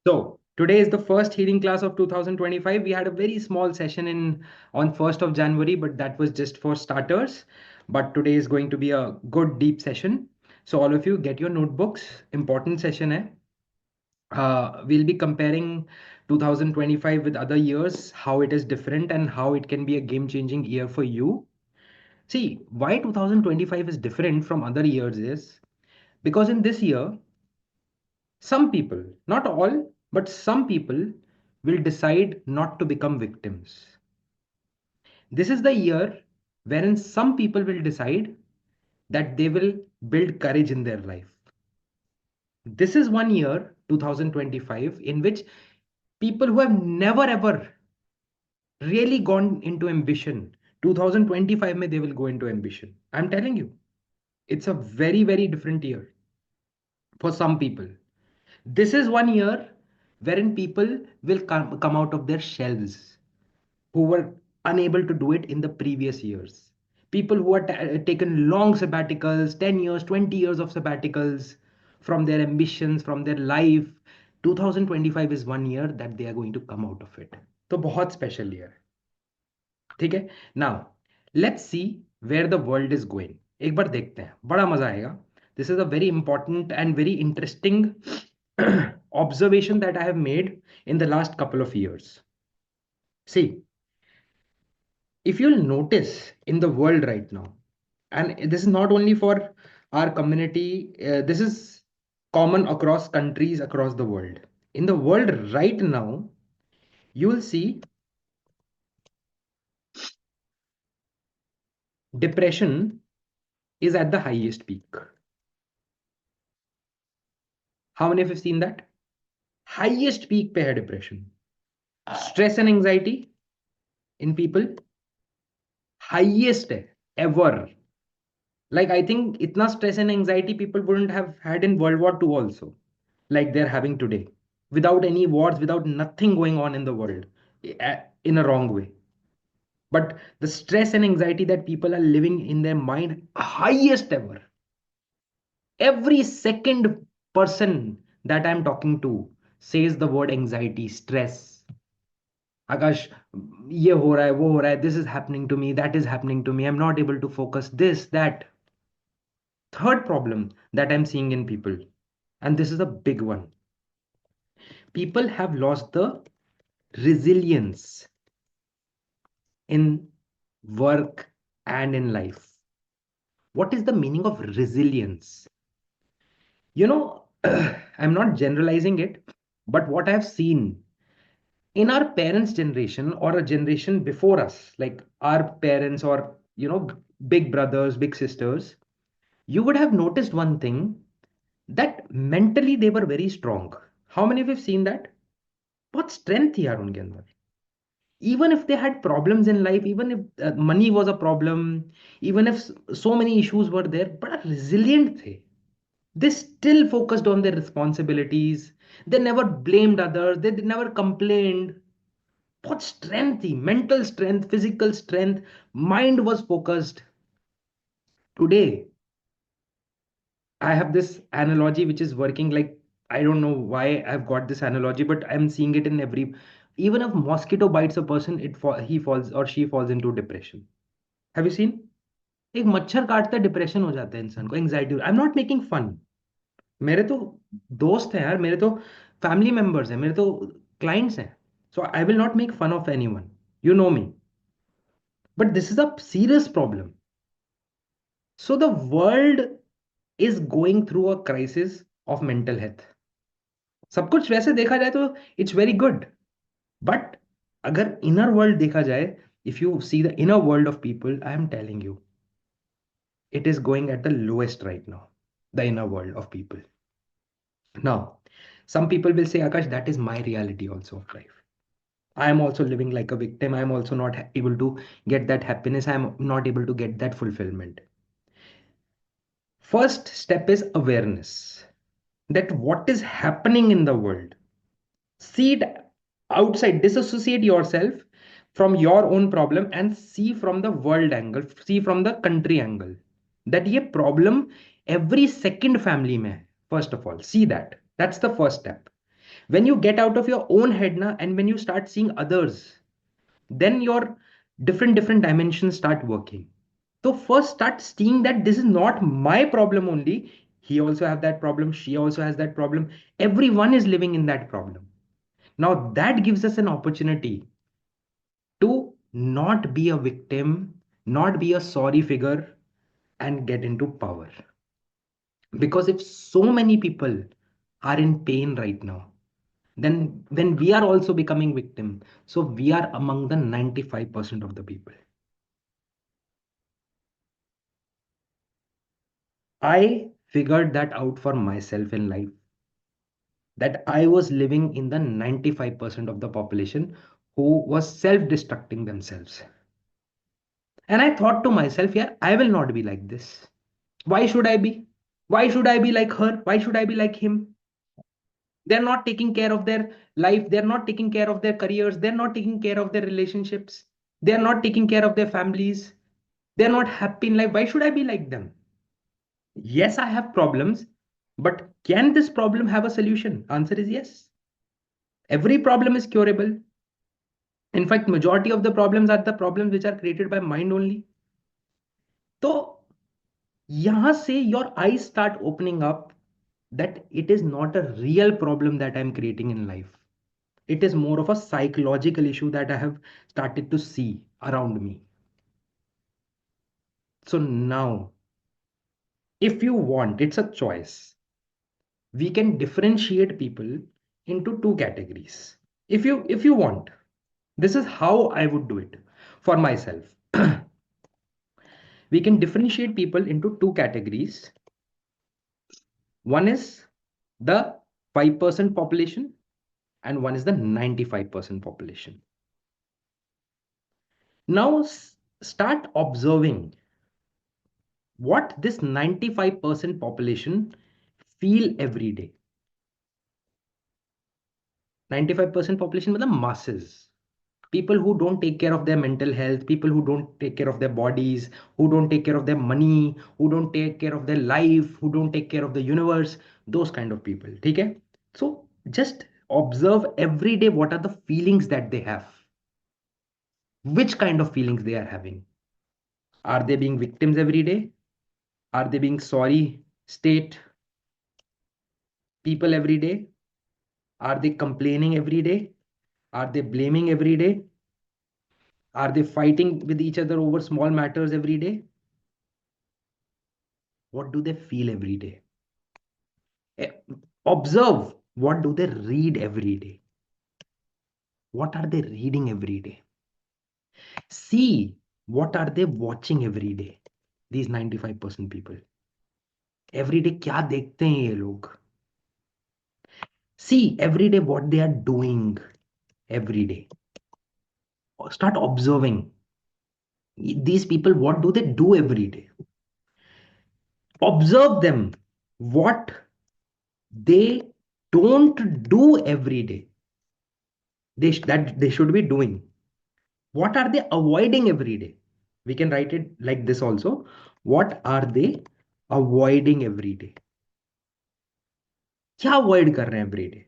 So today is the first healing class of 2025. We had a very small session in on 1st of January, but that was just for starters. But today is going to be a good deep session. So all of you get your notebooks. Important session hai. We'll be comparing 2025 with other years, how it is different and how it can be a game-changing year for you. See, why 2025 is different from other years is because in this year, some people, not all, but some people will decide not to become victims. This is the year wherein some people will decide that they will build courage in their life. This is one year, 2025, in which people who have never ever really gone into ambition, 2025 may they will go into ambition. I'm telling you, it's a very, very different year for some people. This is one year wherein people will come out of their shells who were unable to do it in the previous years. People who had taken long sabbaticals, 10 years, 20 years of sabbaticals from their ambitions, from their life. 2025 is one year that they are going to come out of it. तो बहुत special year. ठीक है. Now let's see where the world is going. एक बार देखते हैं, बड़ा मजा आएगा. This is a very important and very interesting observation that I have made in the last couple of years. See, if you'll notice in the world right now, and this is not only for our community, this is common across countries across the world. In the world right now, you will see depression is at the highest peak. How many of you have seen that? Highest peak pe hai depression. Stress and anxiety in people, highest hai, ever. Like I think itna stress and anxiety people wouldn't have had in World War II also, like they're having today, without any wars, without nothing going on in the world in a wrong way. But the stress and anxiety that people are living in their mind, highest ever. Every second person that I'm talking to says the word anxiety, stress. Akash, ये हो रहा है, वो हो रहा है, this is happening to me, that is happening to me, I'm not able to focus, this, that. Third problem that I'm seeing in people, and this is a big one, people have lost the resilience in work and in life. What is the meaning of resilience? You know, I'm not generalizing it, but what I've seen in our parents' generation or a generation before us, like our parents or, big brothers, big sisters, you would have noticed one thing that mentally they were very strong. How many of you have seen that? बहुत strength थी यार उनके अंदर. Even if they had problems in life, even if money was a problem, even if so many issues were there, but resilient थे. They still focused on their responsibilities. They never blamed others. They never complained. बहुत strength थी, mental strength, physical strength, mind was focused. Today, I have this analogy which is working like, I don't know why I've got this analogy, but I'm seeing it in every. Even if mosquito bites a person, he falls or she falls into depression. Have you seen? एक मच्छर काटता है depression हो जाता है इंसान को anxiety I am not making fun मेरे तो दोस्त हैं यार मेरे तो फैमिली मेंबर्स हैं मेरे तो क्लाइंट्स हैं so I will not make fun of anyone you know me but this is a serious problem so the world is going through a crisis of mental health सब कुछ वैसे देखा जाए तो इट्स वेरी गुड बट अगर inner world देखा जाए if you see the inner world of people I am telling you it is going at the lowest right now, the inner world of people. Now, some people will say, Akash, that is my reality also of life. I am also living like a victim. I am also not able to get that happiness. I am not able to get that fulfillment. First step is awareness that what is happening in the world. See it outside, disassociate yourself from your own problem and see from the world angle, see from the country angle. That ये problem every second family में है. First of all, see that. That's the first step. When you get out of your own head na, and when you start seeing others, then your different dimensions start working. So first start seeing that this is not my problem only. He also have that problem, she also has that problem, everyone is living in that problem. Now that gives us an opportunity to not be a victim, not be a sorry figure, and get into power. Because if so many people are in pain right now, then when we are also becoming victim, so we are among the 95% of the people. I figured that out for myself in life, that I was living in the 95% of the population who was self-destructing themselves. And I thought to myself, yeah, I will not be like this. Why should I be? Why should I be like her? Why should I be like him? They're not taking care of their life. They're not taking care of their careers. They're not taking care of their relationships. They're not taking care of their families. They're not happy in life. Why should I be like them? Yes, I have problems, but can this problem have a solution? Answer is yes. Every problem is curable. In fact, majority of the problems are the problems which are created by mind only. तो यहाँ से your eyes start opening up that it is not a real problem that I'm creating in life. It is more of a psychological issue that I have started to see around me. So now, if you want, it's a choice. We can differentiate people into two categories. If you want, this is how I would do it for myself. We can differentiate people into two categories. One is the 5% population and one is the 95% population. Now start observing what this 95% population feel every day. 95% population the masses. People who don't take care of their mental health, people who don't take care of their bodies, who don't take care of their money, who don't take care of their life, who don't take care of the universe, those kind of people. Okay? So just observe every day what are the feelings that they have. Which kind of feelings they are having. Are they being victims every day? Are they being sorry state people every day? Are they complaining every day? Are they blaming every day? Are they fighting with each other over small matters every day? What do they feel every day? Eh, Observe what do they read every day? What are they reading every day? See what are they watching every day? These 95% people. Every day क्या देखते हैं ये लोग? See every day what they are doing every day. Start observing these people. What do they do every day? Observe them. What they don't do every day. That they should be doing. What are they avoiding every day? We can write it like this also. What are they avoiding every day? क्या avoid कर रहे हैं every day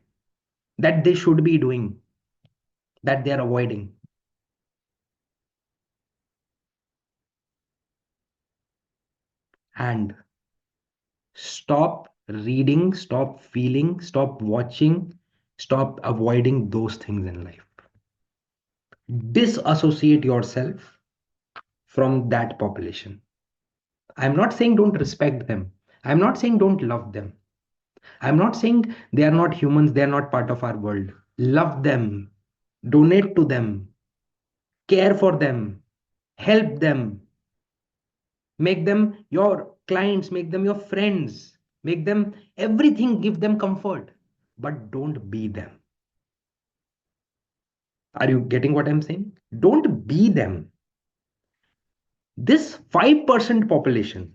that they should be doing, that they are avoiding? And stop reading, stop feeling, stop watching, stop avoiding those things in life. Disassociate yourself from that population. I'm not saying don't respect them. I'm not saying don't love them. I'm not saying they are not humans, they are not part of our world. Love them, donate to them, care for them, help them, make them your clients, make them your friends, make them everything, give them comfort, but don't be them. Are you getting what I'm saying? Don't be them. This 5% population,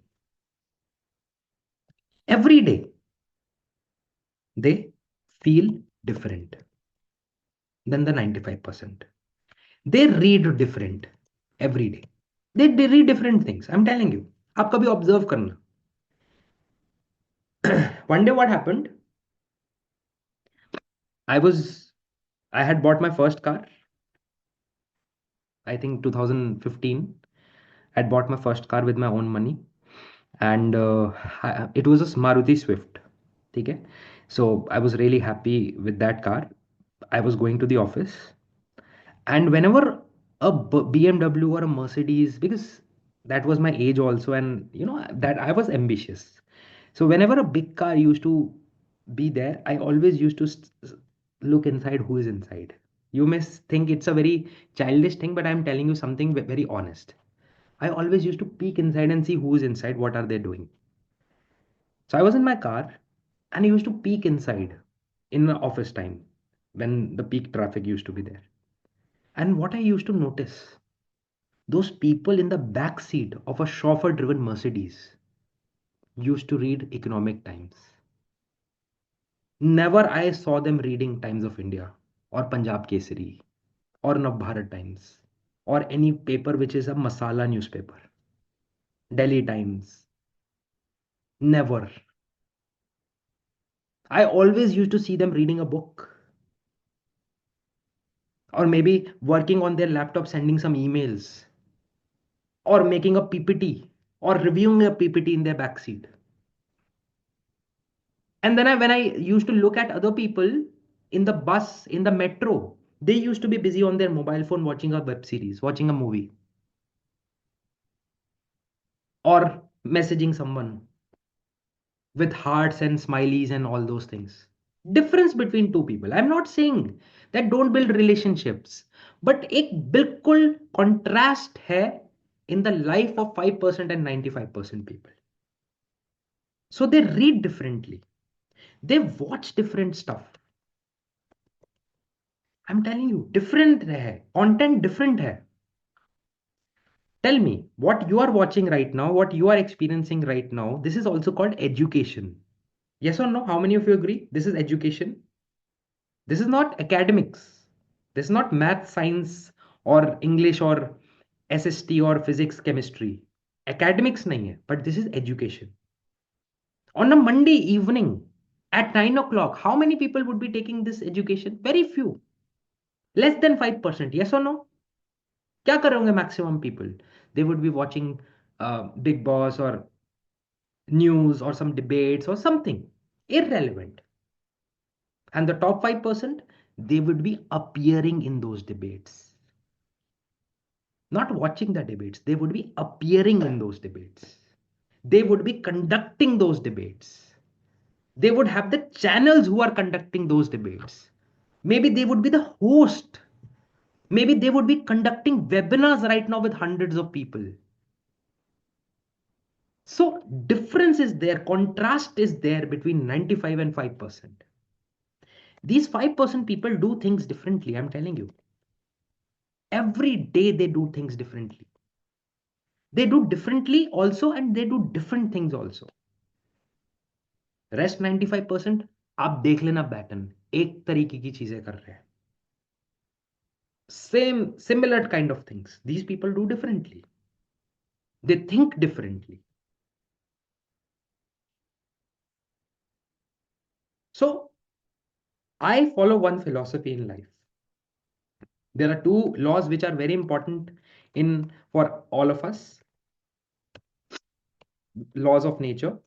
every day, they feel different than the 95%. They read different every day. They read different things. I'm telling you. आप कभी observe करना. One day what happened? I was, I had bought my first car, I think 2015. I'd bought my first car with my own money, and it was a Maruti Swift. Okay, so I was really happy with that car. I was going to the office, and whenever a BMW or a Mercedes, because that was my age also, and that I was ambitious. So whenever a big car used to be there, I always used to look inside who is inside. You may think it's a very childish thing, but I'm telling you something very honest. I always used to peek inside and see who is inside, what are they doing. So I was in my car and I used to peek inside in the office time when the peak traffic used to be there. And what I used to notice, those people in the back seat of a chauffeur driven Mercedes used to read Economic Times. Never I saw them reading Times of India or Punjab Kesari or Navbharat Times or any paper which is a masala newspaper. Delhi Times. Never. I always used to see them reading a book or maybe working on their laptop, sending some emails or making a PPT or reviewing a PPT in their backseat. And then when I used to look at other people in the bus, in the metro, they used to be busy on their mobile phone watching a web series, watching a movie, or messaging someone with hearts and smileys and all those things. Difference between two people. I'm not saying that don't build relationships, but एक बिल्कुल contrast है in the life of 5% and 95% people. So they read differently. They watch different stuff. I'm telling you, different है. Content different है. Tell me, what you are watching right now, what you are experiencing right now, this is also called education. Yes or no? How many of you agree? This is education. This is not academics. This is not math, science, or English, or SST, or physics, chemistry. Academics nahi hai, but this is education. On a Monday evening at 9 o'clock, how many people would be taking this education? Very few. Less than 5%. Yes or no? क्या कर रहे होंगे maximum people? They would be watching Big Boss or news or some debates or something irrelevant. And the top 5%, they would be appearing in those debates. Not watching the debates, they would be appearing in those debates. They would be conducting those debates. They would have the channels who are conducting those debates. Maybe they would be the host. Maybe they would be conducting webinars right now with hundreds of people. So difference is there, contrast is there between 95 and 5%. These 5% people do things differently, I'm telling you. Every day they do things differently. They do differently also, and they do different things also. Rest 95%, आप देख लेना pattern, एक तरीके की चीजें कर रहे हैं. Same, similar kind of things. These people do differently. They think differently. So I follow one philosophy in life. There are two laws which are very important in for all of us. Laws of nature.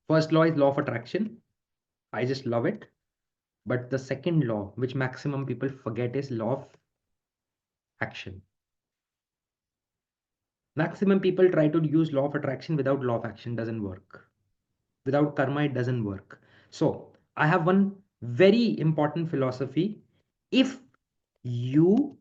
First law is law of attraction. I just love it. But the second law, which maximum people forget, is law of action. Maximum people try to use law of attraction without law of action. Doesn't work. Without karma, it doesn't work. So I have one very important philosophy. If you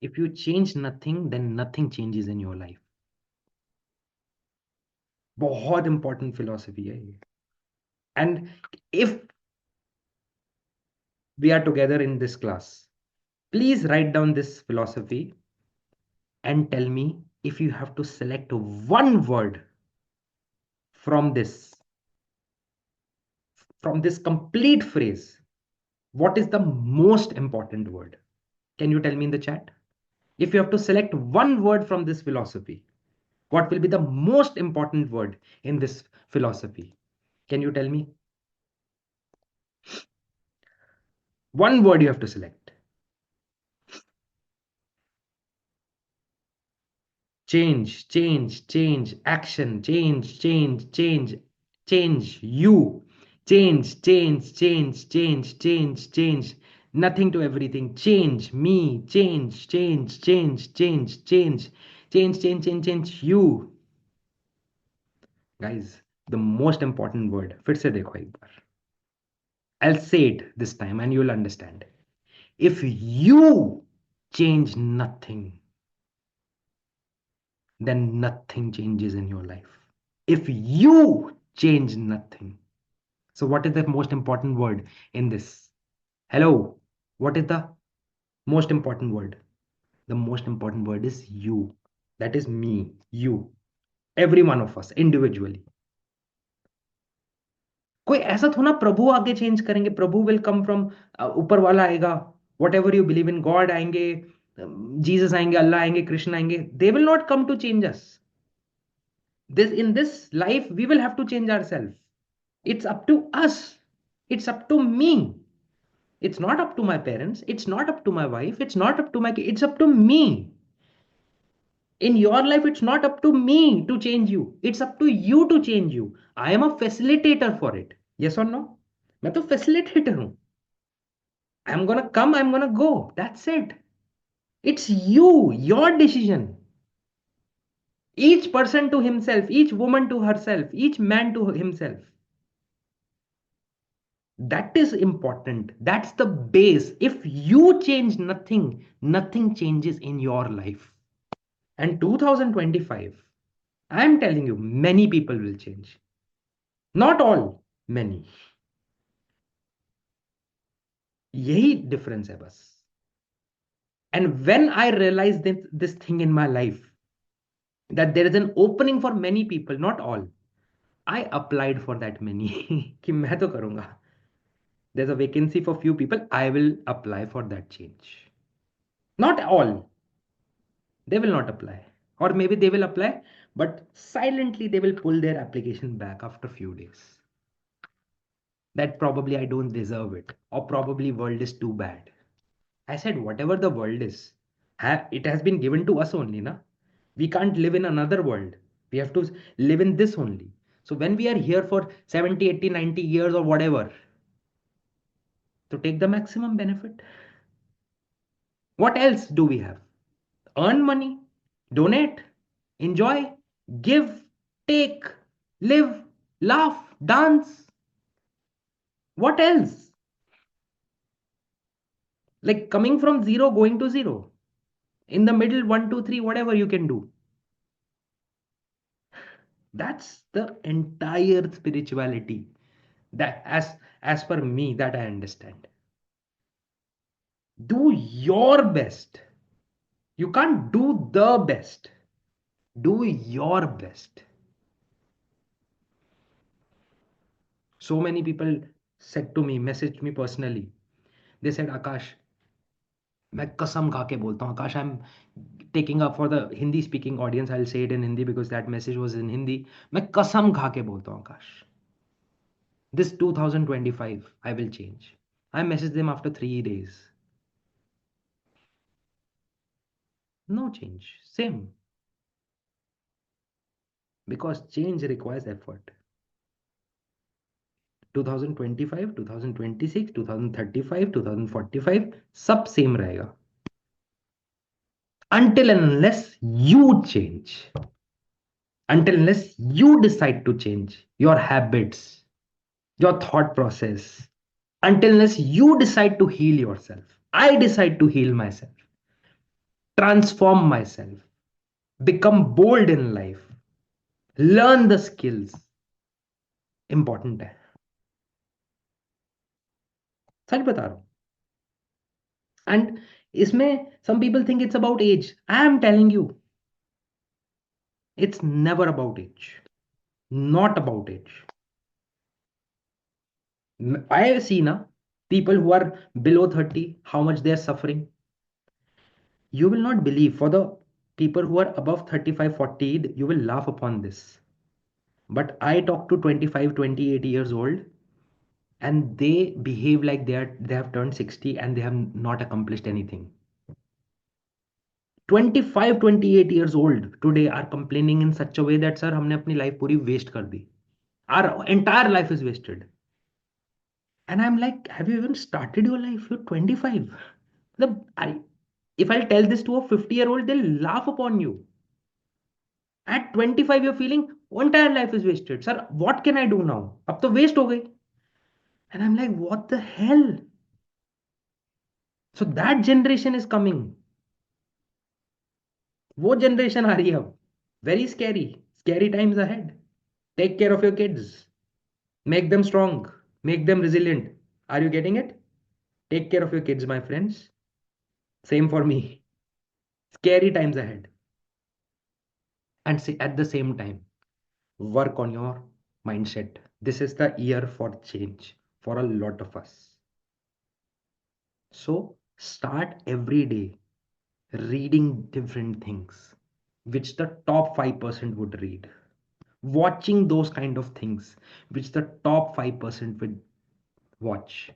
if you change nothing, then nothing changes in your life. बहुत important philosophy है ये. And if we are together in this class, please write down this philosophy and tell me if you have to select one word from this complete phrase, what is the most important word? Can you tell me in the chat? If you have to select one word from this philosophy, what will be the most important word in this philosophy? Can you tell me? One word you have to select. Change, change, change, action, change, change, change, change, you. Change, change, change, change, change, change. Nothing to everything. Change, me, change, change, change, change, change, change, change, change, change, you. Guys, the most important word. फिर से देखो एक बार. I'll say it this time and you'll understand. If you change nothing, then nothing changes in your life. If you change nothing. So, what is the most important word in this? Hello. What is the most important word? The most important word is you. That is me, you, every one of us individually. कोई ऐसा थोड़ा प्रभु आगे change करेंगे. प्रभु will come from ऊपर वाला आएगा. Whatever you believe in God आएंगे, Jesus आएंगे, अल्लाह आएंगे, कृष्ण आएंगे. They will not come to change us. This in this life we will have to change ourselves. It's up to us. It's up to me. It's not up to my parents. It's not up to my wife. It's not up to my kids. It's up to me. In your life, it's not up to me to change you. It's up to you to change you. I am a facilitator for it. Yes or no? मैं तो facilitator हूँ. I'm gonna come, I'm gonna go. That's it. It's you, your decision. Each person to himself, each woman to herself, each man to himself. That is important. That's the base. If you change nothing, nothing changes in your life. And 2025, I am telling you, many people will change. Not all, many. यही difference है बस. And when I realized this thing in my life, that there is an opening for many people, not all, I applied for that many. कि मैं तो करूँगा. There's a vacancy for few people. I will apply for that change. Not all. They will not apply. Or maybe they will apply, but silently they will pull their application back after few days. That probably I don't deserve it. Or probably world is too bad. I said, whatever the world is, it has been given to us only, na? We can't live in another world. We have to live in this only. So when we are here for 70, 80, 90 years or whatever, to take the maximum benefit. What else do we have? Earn money, donate, enjoy, give, take, live, laugh, dance. What else? Like coming from zero, going to zero. In the middle, one, two, three, whatever you can do. That's the entire spirituality. That as per me, that I understand. Do your best. You can't do the best. Do your best. So many people said to me, messaged me personally. They said, Akash, मैं कसम खा के बोलता हूँ Akash, I am taking up for the Hindi speaking audience, I will say it in Hindi because that message was in Hindi. मैं कसम खा के बोलता हूँ आकाश, this 2025 I will change. I messaged them after 3 days. No change, same, because change requires effort. 2025, 2026, 2035, 2045 सब same रहेगा until and unless you change, until unless you decide to change your habits, your thought process, until unless you decide to heal yourself. I decide to heal myself, transform myself, become bold in life, learn the skills. Important है, सच बता रहा हूं. And इसमें some people think it's about age. I am telling you, it's never about age. Not about age. I see now people who are below 30, how much they are suffering. You will not believe, for the people who are above 35, 40, you will laugh upon this. But I talk to 25, 28 years old, and they behave like they have turned 60 and they have not accomplished anything. 25, 28 years old today are complaining in such a way that sir हमने अपनी life पूरी waste कर दी. Our entire life is wasted. And I'm like, have you even started your life? You're 25. If I'll tell this to a 50-year-old, they'll laugh upon you. At 25, you're feeling entire life is wasted. Sir, what can I do now? Ab to waste ho gayi. And I'm like, what the hell? So that generation is coming. वो generation आ रही है अब. Very scary. Scary times ahead. Take care of your kids. Make them strong. Make them resilient. Are you getting it? Take care of your kids, my friends. Same for me. Scary times ahead. And say, at the same time, work on your mindset. This is the year for change for a lot of us. So start every day reading different things which the top 5% would read. Watching those kind of things which the top 5% would watch.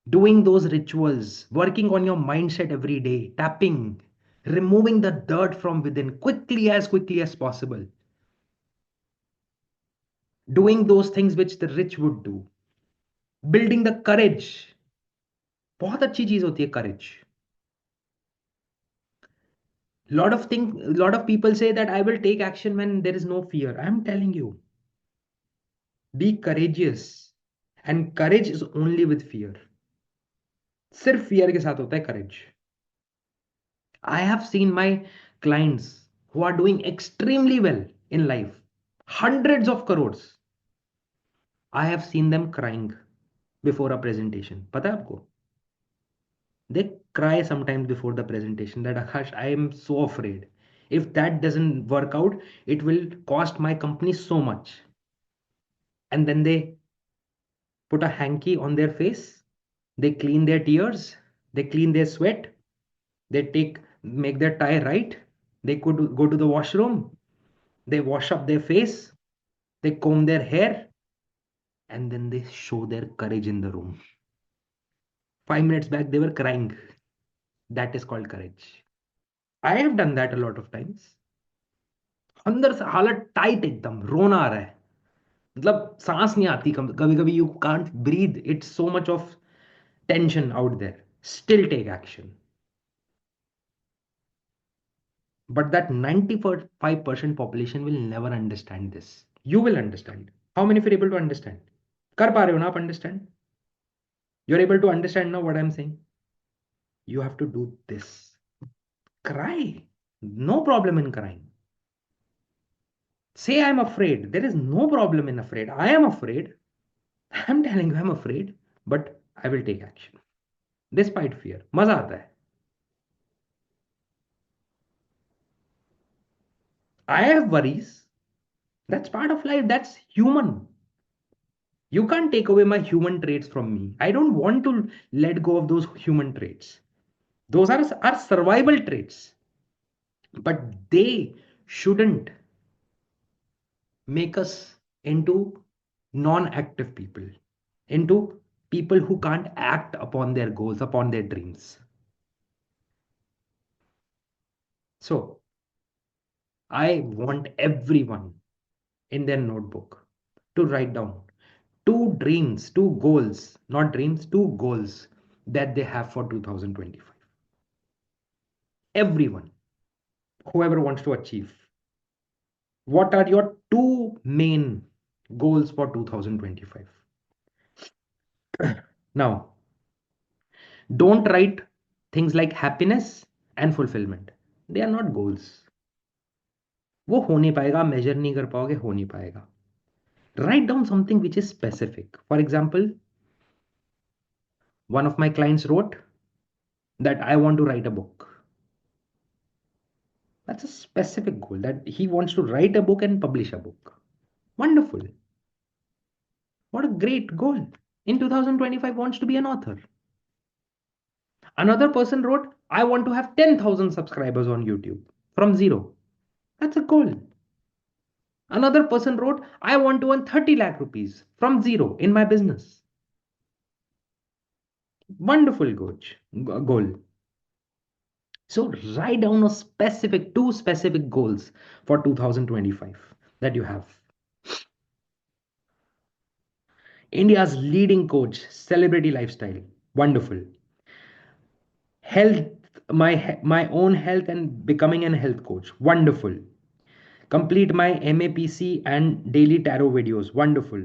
Doing those rituals, working on your mindset every day, tapping, removing the dirt from within quickly as possible. Doing those things which the rich would do. Building the courage. बहुत अच्छी चीज होती है courage. Lot of people say that I will take action when there is no fear. I am telling you, be courageous. And courage is only with fear. सिर्फ fear के साथ होता है courage. I have seen my clients who are doing extremely well in life, hundreds of crores. I have seen them crying before a presentation. पता है आपको? They cry sometimes before the presentation that Akash, I am so afraid. If that doesn't work out, it will cost my company so much. And then they put a hanky on their face, they clean their tears, they clean their sweat, they make their tie right, they could go to the washroom, they wash up their face, they comb their hair, and then they show their courage in the room. 5 minutes back, they were crying. That is called courage. I have done that a lot of times. अंदर से हालत tight एकदम रोना आ रहा है मतलब सांस नहीं आती कभी कभी you can't breathe it's so much of tension out there still take action but that 95% population will never understand this. You will understand. How many of you are able to understand? कर पा रहे हो ना आप understand? You're able to understand now what I'm saying? You have to do this. Cry. No problem in crying. Say I'm afraid. There is no problem in afraid. I am afraid. I'm telling you I'm afraid, but I will take action. Despite fear. मजा आता है. I have worries. That's part of life. That's human. You can't take away my human traits from me. I don't want to let go of those human traits. Those are our survival traits. But they shouldn't make us into non-active people, into people who can't act upon their goals, upon their dreams. So I want everyone in their notebook to write down two dreams, two goals, not dreams, two goals that they have for 2025. Everyone, whoever wants to achieve. What are your two main goals for 2025? Now, don't write things like happiness and fulfillment. They are not goals. वो हो नहीं पाएगा, measure नहीं कर पाओगे, हो नहीं पाएगा. Write down something which is specific. For example, one of my clients wrote that I want to write a book. That's a specific goal that he wants to write a book and publish a book. Wonderful. What a great goal. In 2025 wants to be an author. Another person wrote, I want to have 10,000 subscribers on YouTube from zero. That's a goal. Another person wrote, I want to earn 30 lakh rupees from zero in my business. Wonderful goal. So write down a specific, two specific goals for 2025 that you have. India's leading coach, celebrity lifestyle. Wonderful. Health, my own health and becoming an health coach. Wonderful. Complete my MAPC and daily tarot videos. Wonderful.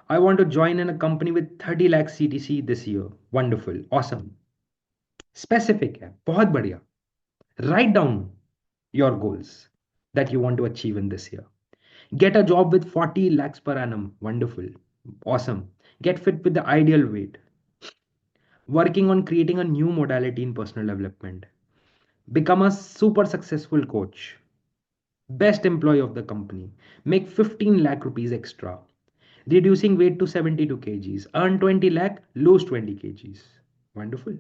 I want to join in a company with 30 lakh CTC this year. Wonderful. Awesome. Specific है बहुत बढ़िया. Write down your goals that you want to achieve in this year. Get a job with 40 lakhs per annum. Wonderful. Awesome. Get fit with the ideal weight. Working on creating a new modality in personal development. Become a super successful coach. Best employee of the company. Make 15 lakh rupees extra. Reducing weight to 72 kgs. Earn 20 lakh, lose 20 kgs. Wonderful.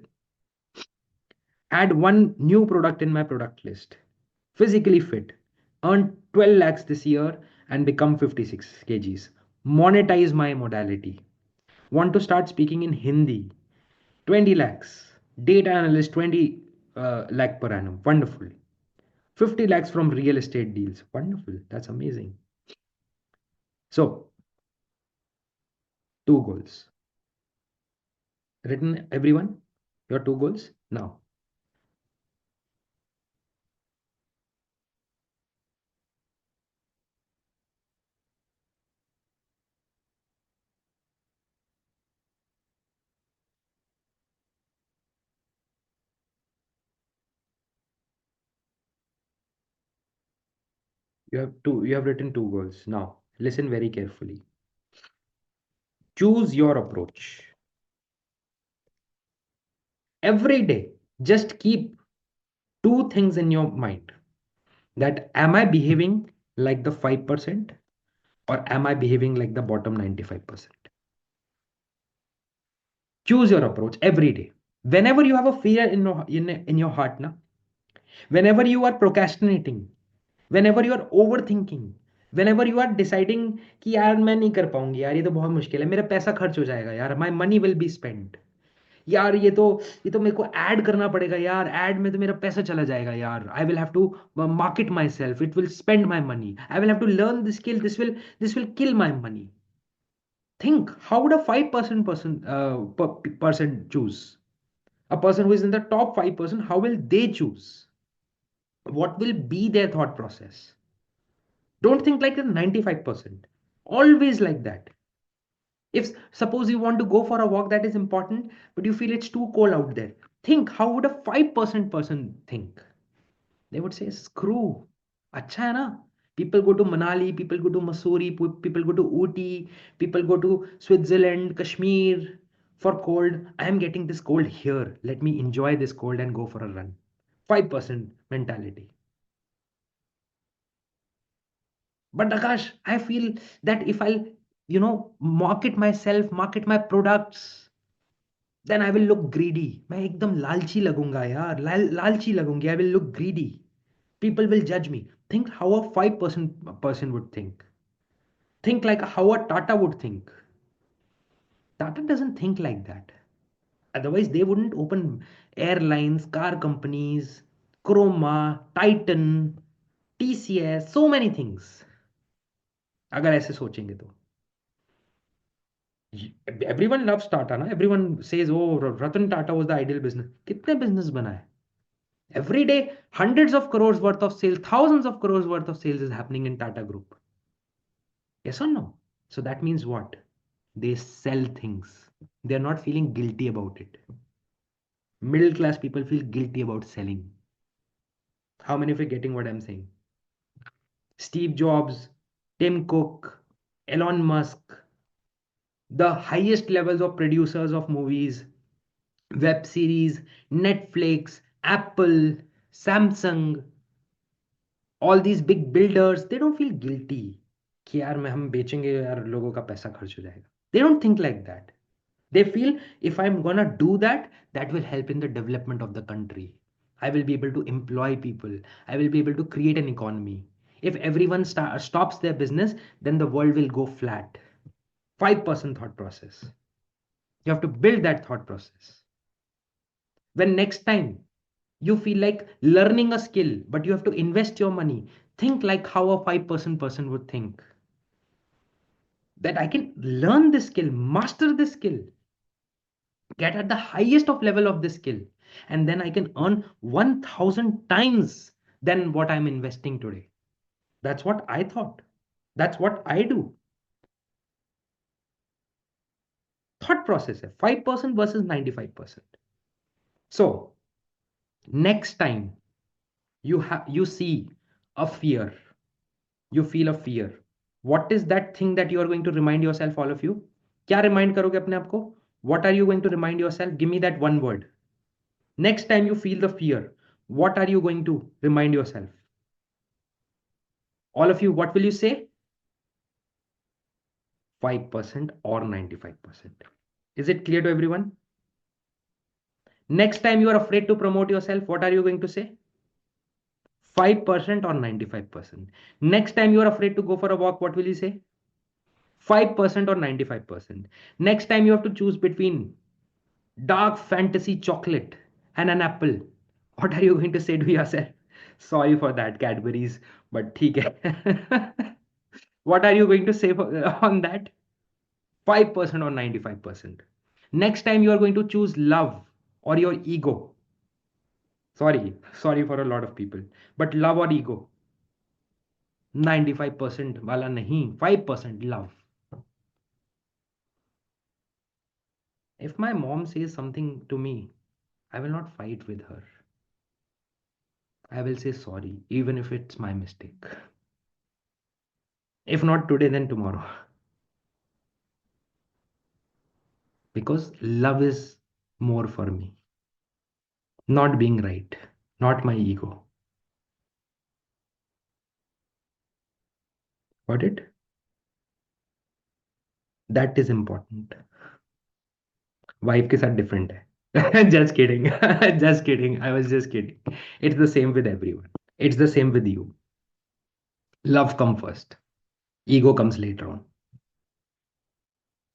Add one new product in my product list. Physically fit. Earn 12 lakhs this year and become 56 kgs. Monetize my modality. Want to start speaking in Hindi. 20 lakhs. Data analyst 20 lakh per annum. Wonderful. 50 lakhs from real estate deals. Wonderful. That's amazing. So, two goals. Written, everyone? Your two goals? Now, you have written two goals. Now, listen very carefully. Choose your approach. Every day, just keep two things in your mind. That am I behaving like the 5% or am I behaving like the bottom 95%? Choose your approach every day. Whenever you have a fear in your heart, na, whenever you are procrastinating, whenever you are overthinking, whenever you are deciding कि यार मैं नहीं कर पाऊंगी यार, ये तो बहुत मुश्किल है, मेरा पैसा खर्च हो जाएगा यार, my money will be spent, यार ये तो मेरे को ऐड करना पड़ेगा यार, ऐड में तो मेरा पैसा चला जाएगा यार, I will have to market myself, it will spend my money, I will have to learn this skill, this will kill my money. Think, how would a 5% person choose? A person who is in the top 5%, how will they choose? What will be their thought process? Don't think like the 95%. Always like that. If suppose you want to go for a walk, that is important, but you feel it's too cold out there. Think, how would a 5% person think? They would say, screw. Acha hai na? People go to Manali, people go to Missouri, people go to Ooty, people go to Switzerland, Kashmir for cold. I am getting this cold here. Let me enjoy this cold and go for a run. 5% mentality. But Akash, I feel that if I'll, market myself, market my products, then I will look greedy. मैं एकदम लालची लगूंगा यार, लालची लगूंगी. I will look greedy. People will judge me. Think how a 5% person would think. Think like how a Tata would think. Tata doesn't think like that. Otherwise, they wouldn't open airlines, car companies, Chroma, Titan, TCS, so many things. अगर ऐसे सोचेंगे तो everyone loves Tata, na? Everyone says, oh, Ratan Tata was the ideal business. कितने business बना है? Every day, hundreds of crores worth of sales, thousands of crores worth of sales is happening in Tata Group. Yes or no? So that means what? They sell things. They're not feeling guilty about it. Middle class people feel guilty about selling. How many of you are getting what I'm saying? Steve Jobs, Tim Cook, Elon Musk, the highest levels of producers of movies, web series, Netflix, Apple, Samsung, all these big builders, they don't feel guilty कि यार मैं हम बेचेंगे यार लोगों का पैसा खर्च हो जाएगा. They don't think like that. They feel if I'm gonna do that, that will help in the development of the country. I will be able to employ people. I will be able to create an economy. If everyone stops their business, then the world will go flat. 5% thought process. You have to build that thought process. When next time you feel like learning a skill, but you have to invest your money, think like how a 5% person would think, that I can learn this skill, master this skill, get at the highest of level of this skill, and then I can earn 1000 times than what I'm investing today. That's what I thought. That's what I do. Thought process है 5% versus 95%. So next time you see a fear, you feel a fear, what is that thing that you are going to remind yourself, all of you? क्या remind करोगे अपने आप को? What are you going to remind yourself? Give me that one word. Next time you feel the fear, what are you going to remind yourself? All of you, what will you say? 5% or 95%. Is it clear to everyone? Next time you are afraid to promote yourself, what are you going to say? 5% or 95%. Next time you are afraid to go for a walk, what will you say? 5% or 95%. Next time you have to choose between dark fantasy chocolate and an apple, what are you going to say to yourself? Sorry for that, Cadbury's, but theek hai. What are you going to say on that? 5% or 95%. Next time you are going to choose love or your ego. Sorry for a lot of people, but love or ego? 95% वाला नहीं, 5% love. If my mom says something to me, I will not fight with her. I will say sorry, even if it's my mistake. If not today, then tomorrow. Because love is more for me. Not being right, not my ego. Got it? That is important. Wife के साथ different है. Just kidding. Just kidding. I was just kidding. It's the same with everyone. It's the same with you. Love comes first. Ego comes later on.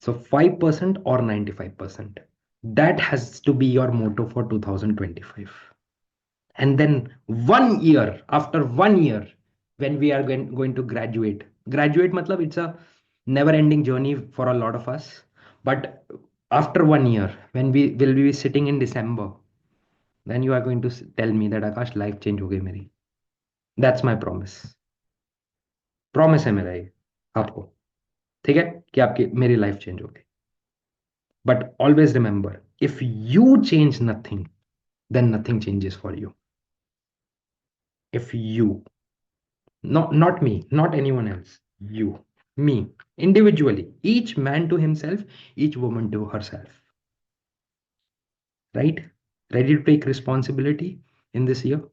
So 5% or 95%. That has to be your motto for 2025. And then 1 year, after 1 year, when we are going to graduate matlab it's a never ending journey for a lot of us. But after 1 year, when we will be sitting in December, then you are going to tell me that Akash, life change हो गई मेरी. That's my promise. Promise है मेरा ये आपको. ठीक है कि आपकी मेरी लाइफ चेंज हो गई. But always remember, if you change nothing, then nothing changes for you. If you, not me, not anyone else, you, me, individually, each man to himself, each woman to herself. Right? Ready to take responsibility in this year?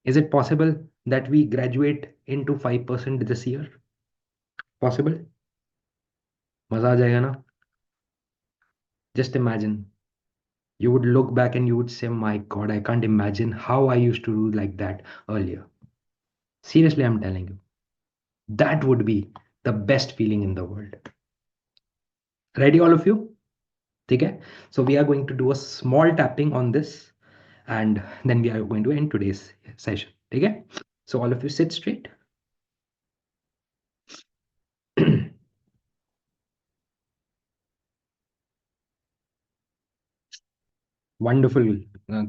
Is it possible that we graduate into 5% this year? Possible? मजा आ जाएगा ना? Just imagine. You would look back and you would say, my God, I can't imagine how I used to do like that earlier. Seriously, I'm telling you. That would be the best feeling in the world. Ready, all of you? Okay. So we are going to do a small tapping on this, and then we are going to end today's session. Okay. So all of you sit straight. Wonderful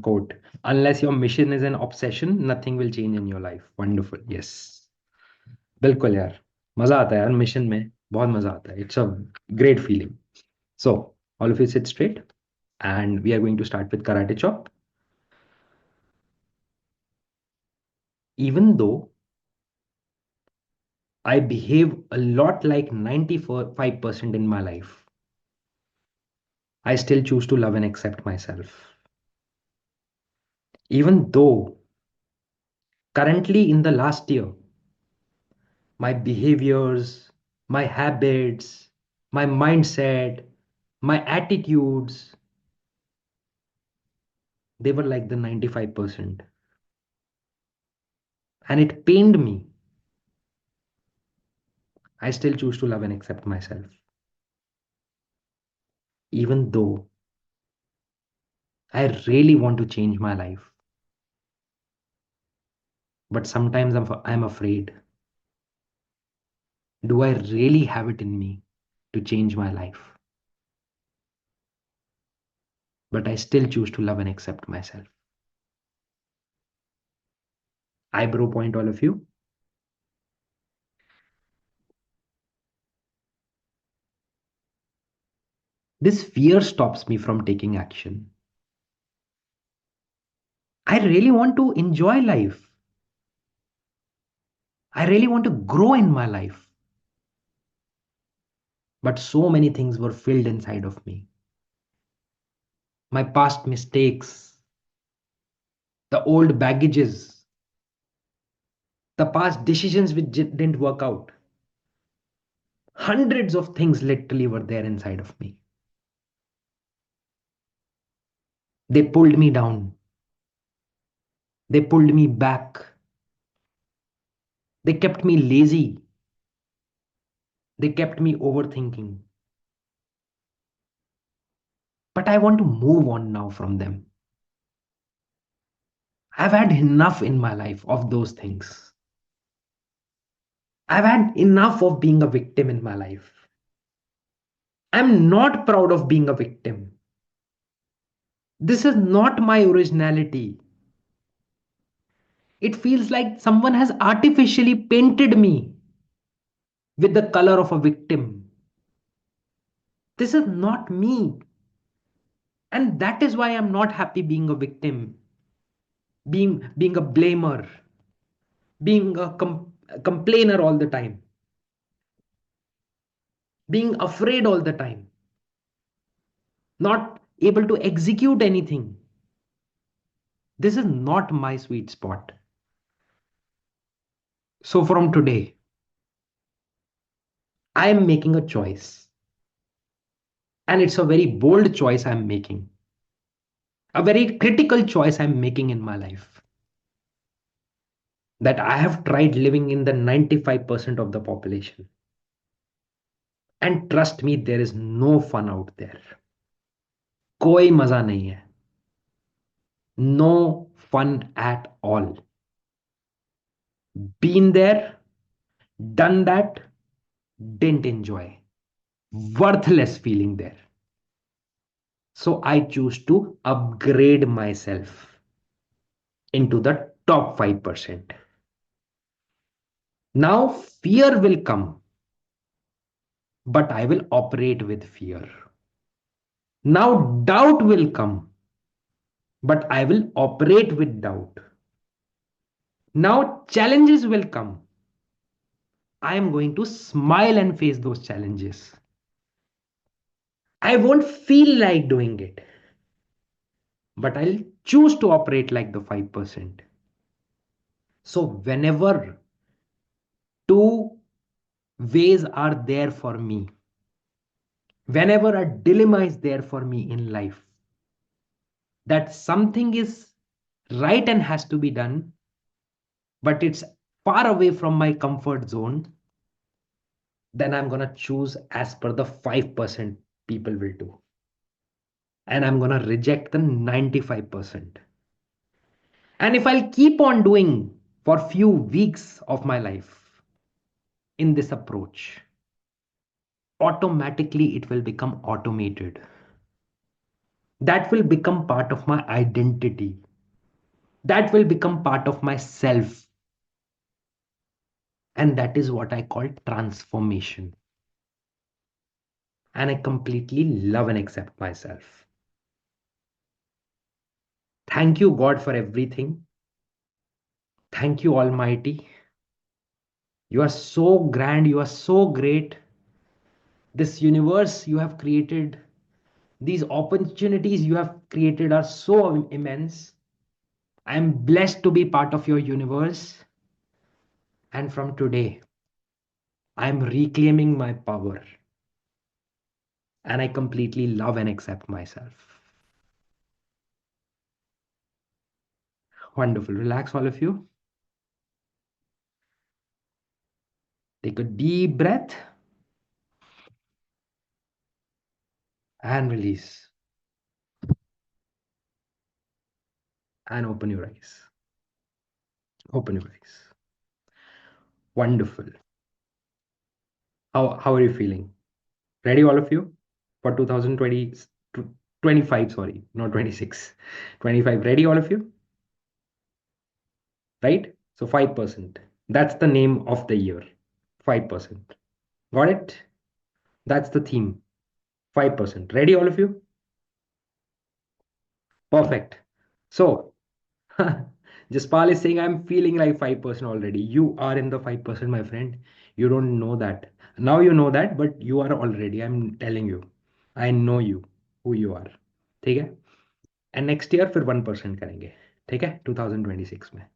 quote. Unless your mission is an obsession, nothing will change in your life. Wonderful. Yes. बिल्कुल यार. मजा आता है यार mission में. बहुत मजा आता है. It's a great feeling. So all of you sit straight, and we are going to start with karate chop. Even though I behave a lot like 95% in my life, I still choose to love and accept myself. Even though currently in the last year, my behaviors, my habits, my mindset, my attitudes, they were like the 95%. And it pained me. I still choose to love and accept myself. Even though I really want to change my life. But sometimes I'm afraid. Do I really have it in me to change my life? But I still choose to love and accept myself. Eyebrow point, all of you. This fear stops me from taking action. I really want to enjoy life. I really want to grow in my life. But so many things were filled inside of me. My past mistakes, the old baggages, the past decisions which didn't work out. Hundreds of things literally were there inside of me. They pulled me down. They pulled me back. They kept me lazy. They kept me overthinking. But I want to move on now from them. I've had enough in my life of those things. I've had enough of being a victim in my life. I'm not proud of being a victim. This is not my originality. It feels like someone has artificially painted me with the color of a victim. This is not me. And that is why I'm not happy being a victim, being a blamer, being a complainer all the time, being afraid all the time, not able to execute anything. This is not my sweet spot. So from today, I am making a choice. And it's a very bold choice I'm making, a very critical choice I'm making in my life. That I have tried living in the 95% of the population. And trust me, there is no fun out there. कोई मजा नहीं है. No fun at all. Been there, done that, didn't enjoy. Worthless feeling there. So I choose to upgrade myself into the top 5%. Now fear will come, but I will operate with fear. Now doubt will come, but I will operate with doubt. Now challenges will come. I am going to smile and face those challenges. I won't feel like doing it, but I'll choose to operate like the 5%. So, whenever two ways are there for me, whenever a dilemma is there for me in life, that something is right and has to be done, but it's far away from my comfort zone, then I'm going to choose as per the 5% people will do. And I'm going to reject the 95%. And if I'll keep on doing for few weeks of my life in this approach, automatically it will become automated. That will become part of my identity. That will become part of my self. And that is what I call transformation. And I completely love and accept myself. Thank you, God, for everything. Thank you, Almighty. You are so grand. You are so great. This universe you have created, these opportunities you have created are so immense. I am blessed to be part of your universe. And from today, I am reclaiming my power. and I completely love and accept myself. Wonderful. Relax, all of you. Take a deep breath and release. And open your eyes. Open your eyes. Wonderful. How are you feeling? Ready, all of you, for 2020, 25, sorry, not 26, 25. Ready, all of you? Right? So 5%. That's the name of the year. 5%. Got it? That's the theme. 5%. Ready, all of you? Perfect. So, Jaspal is saying, I'm feeling like 5% already. You are in the 5%, my friend. You don't know that. Now you know that, but you are already. I'm telling you. I know you, who you are. ठीक है? And next year फिर 1% करेंगे. ठीक है? 2026 में.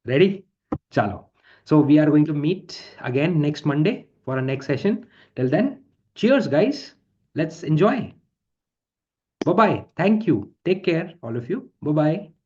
Ready? Chalo. So we are going to meet again next Monday for our next session. Till then, cheers, guys. Let's enjoy. Bye bye. Thank you. Take care, all of you. Bye bye.